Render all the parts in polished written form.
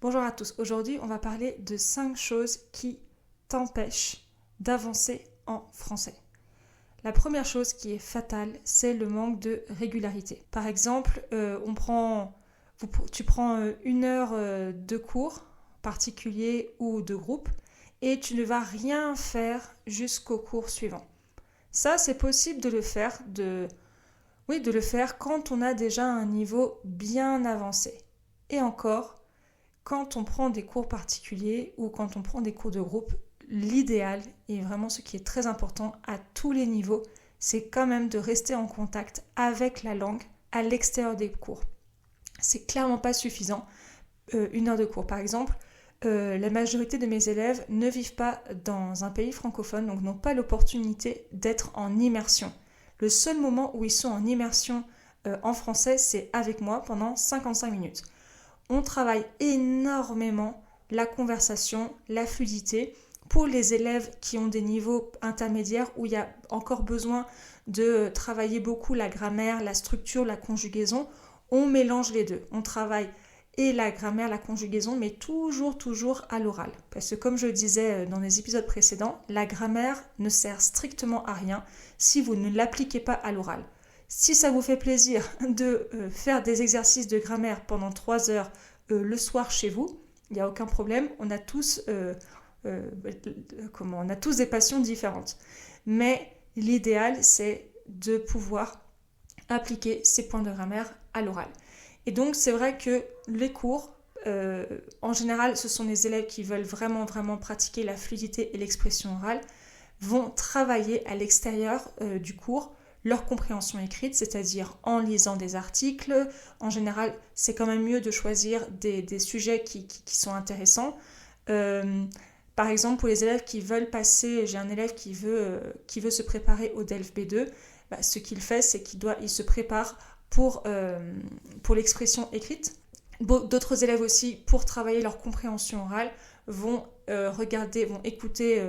Bonjour à tous, aujourd'hui on va parler de 5 choses qui t'empêchent d'avancer en français. La première chose qui est fatale, c'est le manque de régularité. Par exemple, tu prends une heure de cours particulier ou de groupe et tu ne vas rien faire jusqu'au cours suivant. Ça, c'est possible de le faire, de le faire quand on a déjà un niveau bien avancé. Et encore, quand on prend des cours particuliers ou quand on prend des cours de groupe, l'idéal, et vraiment ce qui est très important à tous les niveaux, c'est quand même de rester en contact avec la langue à l'extérieur des cours. C'est clairement pas suffisant, une heure de cours. Par exemple, la majorité de mes élèves ne vivent pas dans un pays francophone, donc n'ont pas l'opportunité d'être en immersion. Le seul moment où ils sont en immersion en français, c'est avec moi pendant 55 minutes. On travaille énormément la conversation, la fluidité. Pour les élèves qui ont des niveaux intermédiaires où il y a encore besoin de travailler beaucoup la grammaire, la structure, la conjugaison, on mélange les deux. On travaille et la grammaire, la conjugaison, mais toujours à l'oral. Parce que comme je le disais dans les épisodes précédents, la grammaire ne sert strictement à rien si vous ne l'appliquez pas à l'oral. Si ça vous fait plaisir de faire des exercices de grammaire pendant 3 heures le soir chez vous, il n'y a aucun problème, on a tous des passions différentes. Mais l'idéal, c'est de pouvoir appliquer ces points de grammaire à l'oral. Et donc, c'est vrai que les cours, en général, ce sont les élèves qui veulent vraiment pratiquer la fluidité et l'expression orale, vont travailler à l'extérieur du cours leur compréhension écrite, c'est-à-dire en lisant des articles. En général, c'est quand même mieux de choisir des sujets qui sont intéressants. Par exemple, pour les élèves qui veulent passer, j'ai un élève qui veut se préparer au DELF B2, ce qu'il fait, c'est qu'il se prépare pour l'expression écrite. D'autres élèves aussi, pour travailler leur compréhension orale, vont écouter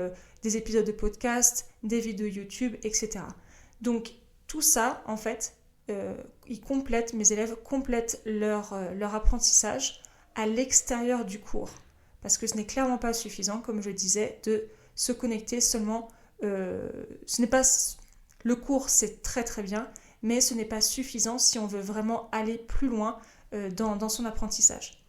des épisodes de podcast, des vidéos YouTube, etc. Donc tout ça, en fait, mes élèves complètent leur apprentissage à l'extérieur du cours. Parce que ce n'est clairement pas suffisant, comme je disais, de se connecter seulement. Le cours, c'est très bien, mais ce n'est pas suffisant si on veut vraiment aller plus loin dans son apprentissage.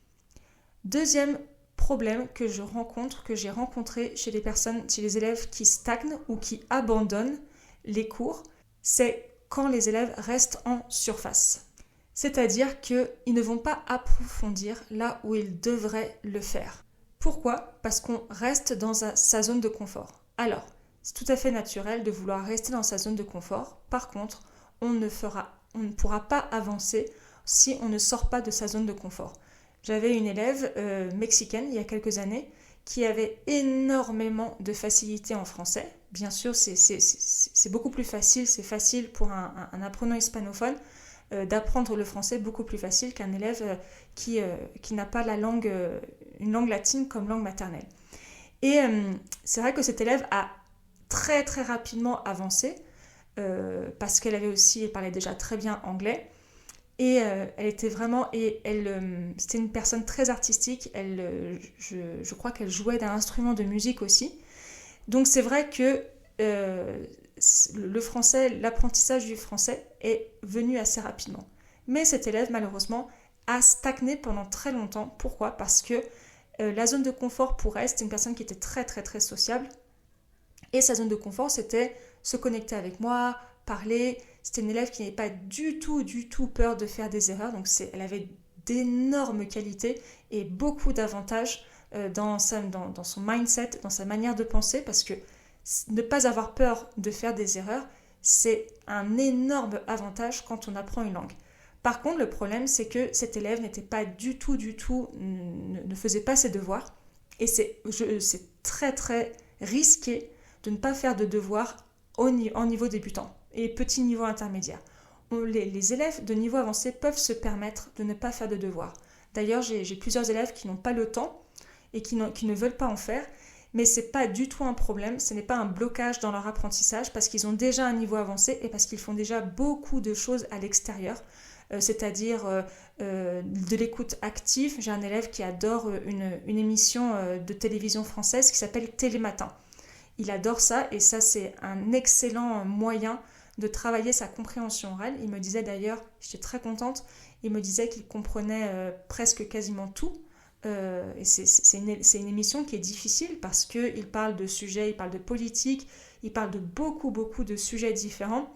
Deuxième problème que j'ai rencontré chez les élèves qui stagnent ou qui abandonnent les cours, c'est quand les élèves restent en surface. C'est-à-dire qu'ils ne vont pas approfondir là où ils devraient le faire. Pourquoi ? Parce qu'on reste dans sa zone de confort. Alors, c'est tout à fait naturel de vouloir rester dans sa zone de confort. Par contre, on ne pourra pas avancer si on ne sort pas de sa zone de confort. J'avais une élève mexicaine il y a quelques années qui avait énormément de facilité en français. Bien sûr, c'est beaucoup plus facile, c'est facile pour un apprenant hispanophone d'apprendre le français beaucoup plus facile qu'un élève qui n'a pas une langue latine comme langue maternelle. Et c'est vrai que cet élève a très rapidement avancé parce qu'elle parlait déjà très bien anglais. Et elle était vraiment, c'était une personne très artistique. Je crois qu'elle jouait d'un instrument de musique aussi. Donc c'est vrai que le français, l'apprentissage du français est venu assez rapidement. Mais cet élève, malheureusement, a stagné pendant très longtemps. Pourquoi ? Parce que la zone de confort pour elle, c'était une personne qui était très sociable. Et sa zone de confort, c'était se connecter avec moi, parler. C'était une élève qui n'avait pas du tout peur de faire des erreurs. Donc elle avait d'énormes qualités et beaucoup d'avantages dans son mindset, dans sa manière de penser, parce que ne pas avoir peur de faire des erreurs, c'est un énorme avantage quand on apprend une langue. Par contre, le problème, c'est que cet élève n'était pas ne faisait pas ses devoirs. Et c'est très risqué de ne pas faire de devoirs en niveau débutant et petit niveau intermédiaire. Les élèves de niveau avancé peuvent se permettre de ne pas faire de devoirs. D'ailleurs, j'ai plusieurs élèves qui n'ont pas le temps et qui ne veulent pas en faire, mais ce n'est pas du tout un problème, ce n'est pas un blocage dans leur apprentissage parce qu'ils ont déjà un niveau avancé et parce qu'ils font déjà beaucoup de choses à l'extérieur c'est-à-dire de l'écoute active. J'ai un élève qui adore une émission de télévision française qui s'appelle Télématin. Il adore ça et ça c'est un excellent moyen de travailler sa compréhension orale. Il me disait d'ailleurs, j'étais très contente, il me disait qu'il comprenait presque quasiment tout. Et c'est une émission qui est difficile parce qu'il parle de sujets, il parle de politique, il parle de beaucoup de sujets différents.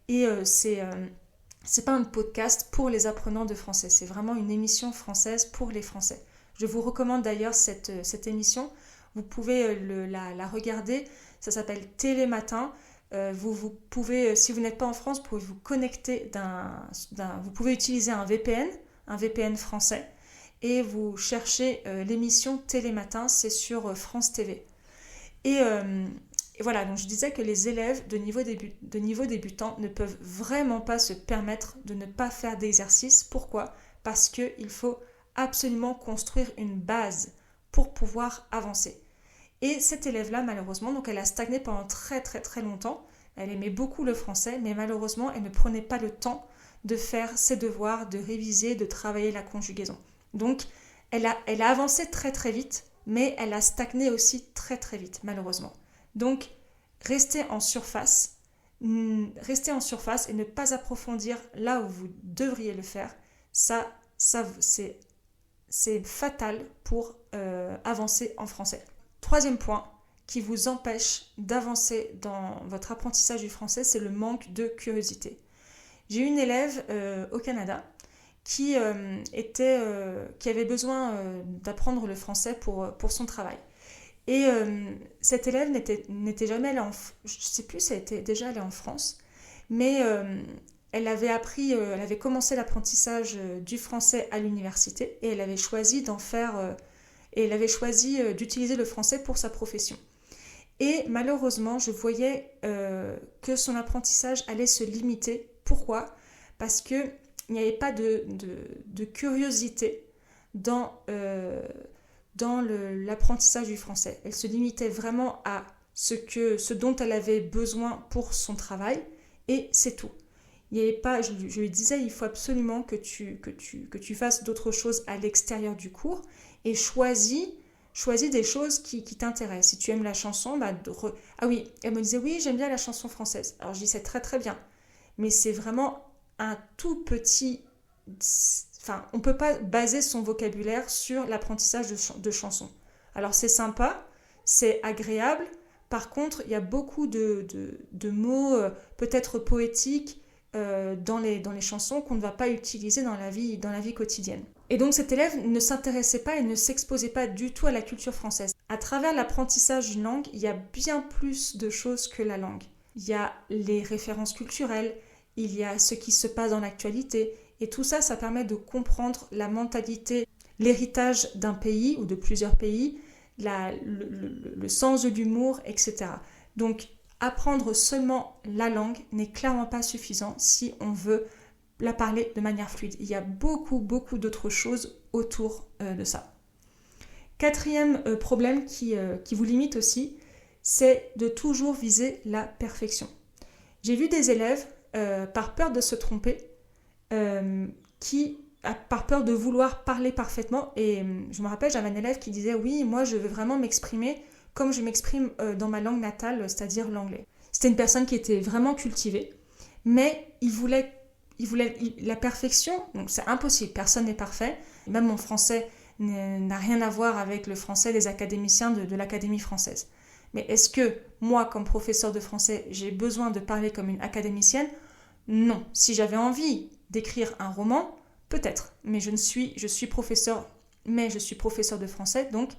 Et c'est pas un podcast pour les apprenants de français, c'est vraiment une émission française pour les Français. Je vous recommande d'ailleurs cette émission. Vous pouvez la regarder, ça s'appelle Télématin. Vous pouvez, si vous n'êtes pas en France, vous pouvez vous connecter vous pouvez utiliser un VPN français, et vous cherchez l'émission Télématin, c'est sur France TV. Et voilà, donc je disais que les élèves de niveau débutant ne peuvent vraiment pas se permettre de ne pas faire d'exercice. Pourquoi ? Parce qu'il faut absolument construire une base pour pouvoir avancer. Et cette élève-là, malheureusement, donc elle a stagné pendant très longtemps. Elle aimait beaucoup le français, mais malheureusement, elle ne prenait pas le temps de faire ses devoirs, de réviser, de travailler la conjugaison. Donc, elle a avancé très vite, mais elle a stagné aussi très vite, malheureusement. Donc, restez en surface et ne pas approfondir là où vous devriez le faire. Ça c'est fatal pour avancer en français. Troisième point qui vous empêche d'avancer dans votre apprentissage du français, c'est le manque de curiosité. J'ai une élève au Canada qui avait besoin d'apprendre le français pour son travail. Et cette élève n'était jamais allée je ne sais plus si elle était déjà allée en France, mais elle avait commencé l'apprentissage du français à l'université et elle avait choisi d'utiliser le français pour sa profession. Et malheureusement, je voyais que son apprentissage allait se limiter. Pourquoi ? Parce qu'il n'y avait pas de curiosité dans l'apprentissage du français. Elle se limitait vraiment à ce dont elle avait besoin pour son travail et c'est tout. Il y avait pas, je lui disais, il faut absolument que tu fasses d'autres choses à l'extérieur du cours et choisis des choses qui t'intéressent. Si tu aimes la chanson, ah oui, elle me disait oui, j'aime bien la chanson française. Alors je dis c'est très bien, mais c'est vraiment un tout petit... Enfin, on ne peut pas baser son vocabulaire sur l'apprentissage de chansons. Alors c'est sympa, c'est agréable. Par contre, il y a beaucoup de mots peut-être poétiques dans les chansons qu'on ne va pas utiliser dans la vie quotidienne. Et donc cet élève ne s'intéressait pas et ne s'exposait pas du tout à la culture française. À travers l'apprentissage d'une langue, il y a bien plus de choses que la langue. Il y a les références culturelles, il y a ce qui se passe dans l'actualité, et tout ça, ça permet de comprendre la mentalité, l'héritage d'un pays ou de plusieurs pays, le sens de l'humour, etc. Donc, apprendre seulement la langue n'est clairement pas suffisant si on veut la parler de manière fluide. Il y a beaucoup d'autres choses autour de ça. Quatrième problème qui vous limite aussi, c'est de toujours viser la perfection. J'ai vu des élèves, par peur de se tromper, par peur de vouloir parler parfaitement, et je me rappelle, j'avais un élève qui disait oui, moi je veux vraiment m'exprimer comme je m'exprime dans ma langue natale, c'est-à-dire l'anglais. C'était une personne qui était vraiment cultivée, mais il voulait la perfection, donc c'est impossible, personne n'est parfait, même mon français n'a rien à voir avec le français des académiciens de l'Académie française. Mais est-ce que moi, comme professeur de français, j'ai besoin de parler comme une académicienne ? Non. Si j'avais envie d'écrire un roman, peut-être, mais je suis professeur de français, donc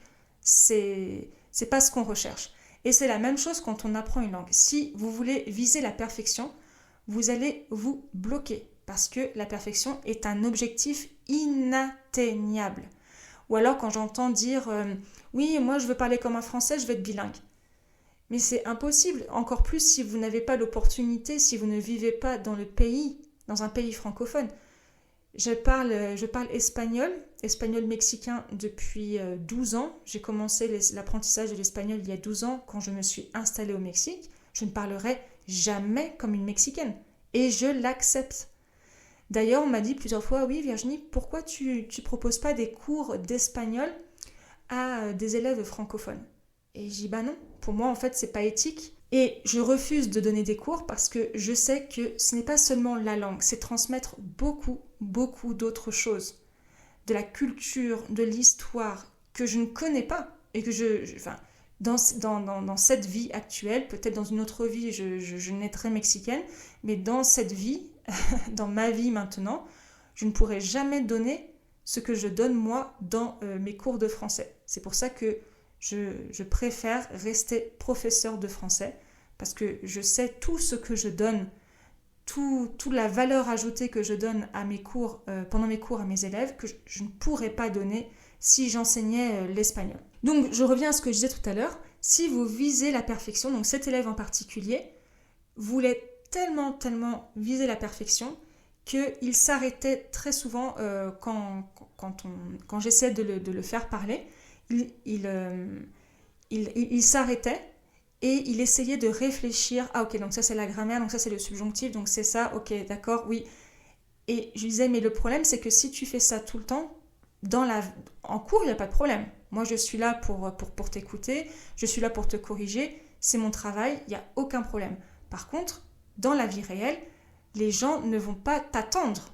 c'est pas ce qu'on recherche. Et c'est la même chose quand on apprend une langue. Si vous voulez viser la perfection, vous allez vous bloquer parce que la perfection est un objectif inatteignable. Ou alors quand j'entends dire oui, moi je veux parler comme un français, je veux être bilingue. Mais c'est impossible, encore plus si vous n'avez pas l'opportunité, si vous ne vivez pas dans un pays francophone. Je parle espagnol mexicain depuis 12 ans. J'ai commencé l'apprentissage de l'espagnol il y a 12 ans quand je me suis installée au Mexique. Je ne parlerai jamais comme une Mexicaine et je l'accepte. D'ailleurs, on m'a dit plusieurs fois, oui Virginie, pourquoi tu proposes pas des cours d'espagnol à des élèves francophones? Et j'ai dit, bah non, pour moi en fait c'est pas éthique. Et je refuse de donner des cours parce que je sais que ce n'est pas seulement la langue, c'est transmettre beaucoup, beaucoup d'autres choses. De la culture, de l'histoire que je ne connais pas et que dans cette vie actuelle, peut-être dans une autre vie, je naîtrai mexicaine, mais dans cette vie, dans ma vie maintenant, je ne pourrai jamais donner ce que je donne moi dans mes cours de français. C'est pour ça que je préfère rester professeur de français parce que je sais tout ce que je donne, toute la valeur ajoutée que je donne à mes cours, pendant mes cours à mes élèves, que je ne pourrais pas donner si j'enseignais l'espagnol. Donc je reviens à ce que je disais tout à l'heure, si vous visez la perfection, donc cet élève en particulier voulait tellement viser la perfection qu'il s'arrêtait très souvent quand j'essaie de le faire parler, il s'arrêtait et il essayait de réfléchir. Ah ok, donc ça c'est la grammaire, donc ça c'est le subjonctif, donc c'est ça, ok, d'accord, oui. Et je lui disais, mais le problème c'est que si tu fais ça tout le temps, en cours il n'y a pas de problème. Moi je suis là pour t'écouter, je suis là pour te corriger, c'est mon travail, il n'y a aucun problème. Par contre, dans la vie réelle, les gens ne vont pas t'attendre.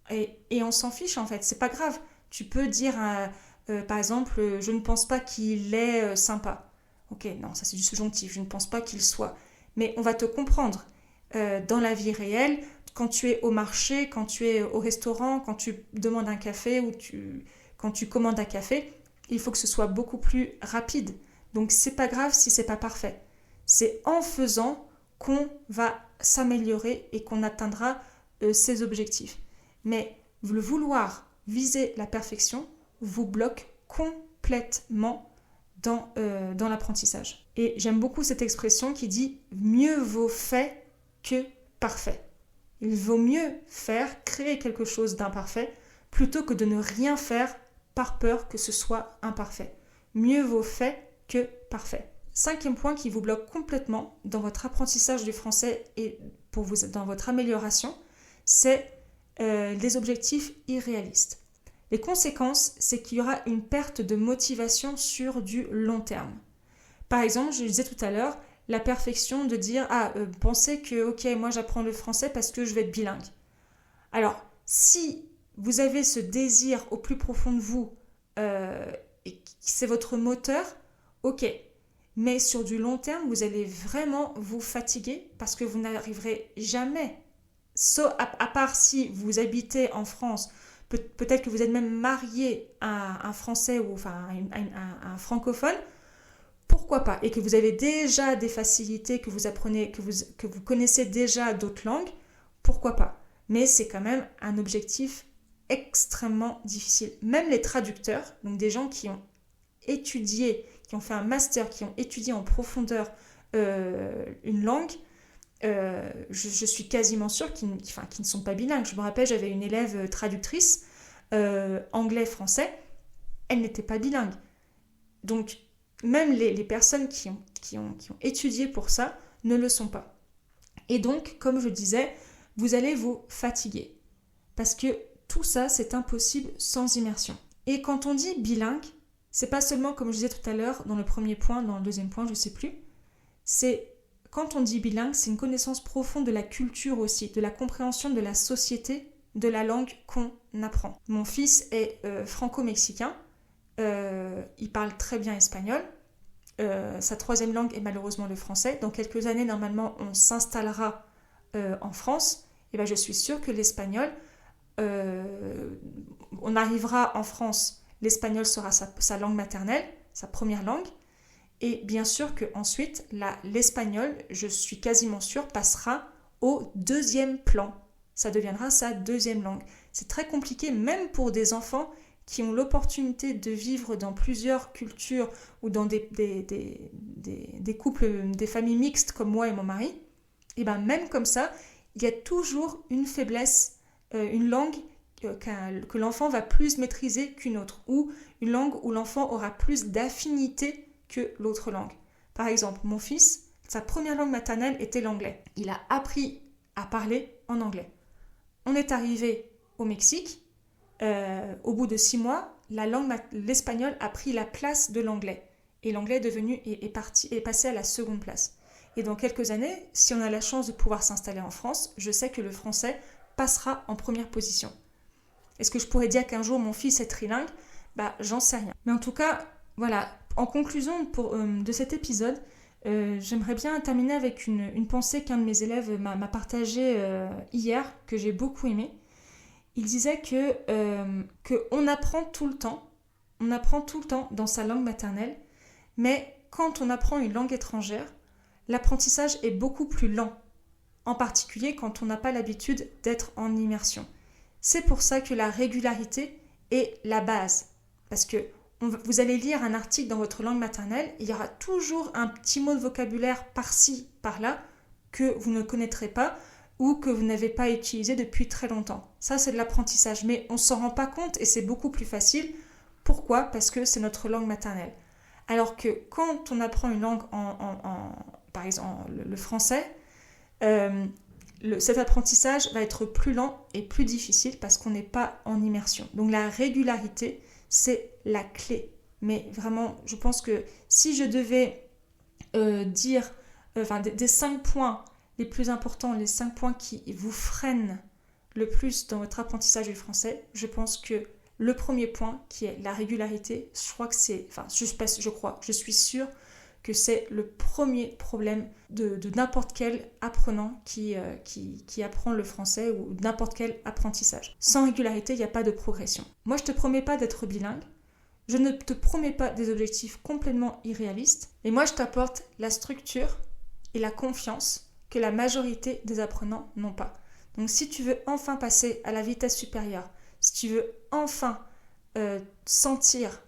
Et on s'en fiche en fait, c'est pas grave. Tu peux dire, par exemple, je ne pense pas qu'il est sympa. Ok, non, ça c'est du subjonctif, je ne pense pas qu'il soit. Mais on va te comprendre. Dans la vie réelle, quand tu es au marché, quand tu es au restaurant, quand tu demandes un café ou quand tu commandes un café, il faut que ce soit beaucoup plus rapide. Donc c'est pas grave si c'est pas parfait. C'est en faisant qu'on va s'améliorer et qu'on atteindra ses objectifs. Mais le vouloir viser la perfection vous bloque complètement dans l'apprentissage. Et j'aime beaucoup cette expression qui dit « mieux vaut fait que parfait ». Il vaut mieux créer quelque chose d'imparfait plutôt que de ne rien faire par peur que ce soit imparfait. Mieux vaut fait que parfait. 5e point qui vous bloque complètement dans votre apprentissage du français et dans votre amélioration, c'est les objectifs irréalistes. Les conséquences, c'est qu'il y aura une perte de motivation sur du long terme. Par exemple, je disais tout à l'heure, la perfection de dire « pensez que, ok, moi j'apprends le français parce que je vais être bilingue ». Alors, si vous avez ce désir au plus profond de vous et que c'est votre moteur, ok. Mais sur du long terme, vous allez vraiment vous fatiguer parce que vous n'arriverez jamais, à part si vous habitez en France, peut-être que vous êtes même marié à un Français ou enfin un francophone, pourquoi pas? Et que vous avez déjà des facilités, que vous apprenez, que vous connaissez déjà d'autres langues, pourquoi pas? Mais c'est quand même un objectif extrêmement difficile. Même les traducteurs, donc des gens qui ont étudié, qui ont fait un master, qui ont étudié en profondeur une langue, je suis quasiment sûre qu'ils ne sont pas bilingues. Je me rappelle, j'avais une élève traductrice anglais-français, elle n'était pas bilingue. Donc, même les personnes qui ont étudié pour ça ne le sont pas. Et donc, comme je disais, vous allez vous fatiguer. Parce que tout ça, c'est impossible sans immersion. Et quand on dit bilingue, c'est pas seulement, comme je disais tout à l'heure, dans le premier point, dans le deuxième point, je ne sais plus, c'est quand on dit bilingue, c'est une connaissance profonde de la culture aussi, de la compréhension de la société, de la langue qu'on apprend. Mon fils est franco-mexicain, il parle très bien espagnol, sa 3e langue est malheureusement le français. Dans quelques années, normalement, on s'installera en France, et ben, je suis sûre que l'espagnol, on arrivera en France, l'espagnol sera sa langue maternelle, sa première langue, et bien sûr qu'ensuite, l'espagnol, je suis quasiment sûre, passera au 2e plan. Ça deviendra sa 2e langue. C'est très compliqué, même pour des enfants qui ont l'opportunité de vivre dans plusieurs cultures ou dans des couples, des familles mixtes comme moi et mon mari. Et ben même comme ça, il y a toujours une faiblesse, une langue que l'enfant va plus maîtriser qu'une autre, ou une langue où l'enfant aura plus d'affinité que l'autre langue. Par exemple, mon fils, sa première langue maternelle était l'anglais. Il a appris à parler en anglais. on est arrivé au Mexique, au bout de 6 mois, l'espagnol a pris la place de l'anglais. Et l'anglais est passé à la seconde place. Et dans quelques années, si on a la chance de pouvoir s'installer en France, je sais que le français passera en première position. Est-ce que je pourrais dire qu'un jour mon fils est trilingue ? J'en sais rien. Mais en tout cas, voilà, en conclusion de cet épisode, j'aimerais bien terminer avec une pensée qu'un de mes élèves m'a partagée hier, que j'ai beaucoup aimée. Il disait qu'on apprend tout le temps, dans sa langue maternelle, mais quand on apprend une langue étrangère, l'apprentissage est beaucoup plus lent, en particulier quand on n'a pas l'habitude d'être en immersion. C'est pour ça que la régularité est la base, parce que vous allez lire un article dans votre langue maternelle, il y aura toujours un petit mot de vocabulaire par-ci, par-là, que vous ne connaîtrez pas ou que vous n'avez pas utilisé depuis très longtemps. Ça, c'est de l'apprentissage, mais on ne s'en rend pas compte et c'est beaucoup plus facile. Pourquoi ? Parce que c'est notre langue maternelle. Alors que quand on apprend une langue, par exemple le français, cet apprentissage va être plus lent et plus difficile parce qu'on n'est pas en immersion. Donc la régularité, c'est la clé. Mais vraiment, je pense que si je devais dire des 5 points les plus importants, les 5 points qui vous freinent le plus dans votre apprentissage du français, je pense que le premier point, qui est la régularité, je suis sûre que c'est le premier problème de n'importe quel apprenant qui apprend le français ou n'importe quel apprentissage. Sans régularité, il n'y a pas de progression. Moi, je ne te promets pas d'être bilingue. Je ne te promets pas des objectifs complètement irréalistes. Et moi, je t'apporte la structure et la confiance que la majorité des apprenants n'ont pas. Donc, si tu veux enfin passer à la vitesse supérieure, si tu veux enfin sentir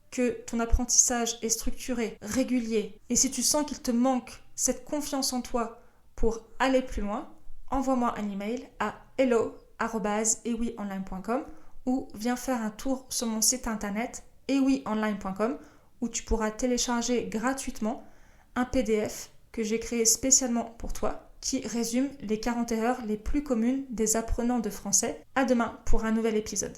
que ton apprentissage est structuré, régulier, et si tu sens qu'il te manque cette confiance en toi pour aller plus loin, envoie-moi un email à hello@eouionline.com ou viens faire un tour sur mon site internet eouionline.com où tu pourras télécharger gratuitement un PDF que j'ai créé spécialement pour toi qui résume les 40 erreurs les plus communes des apprenants de français. À demain pour un nouvel épisode.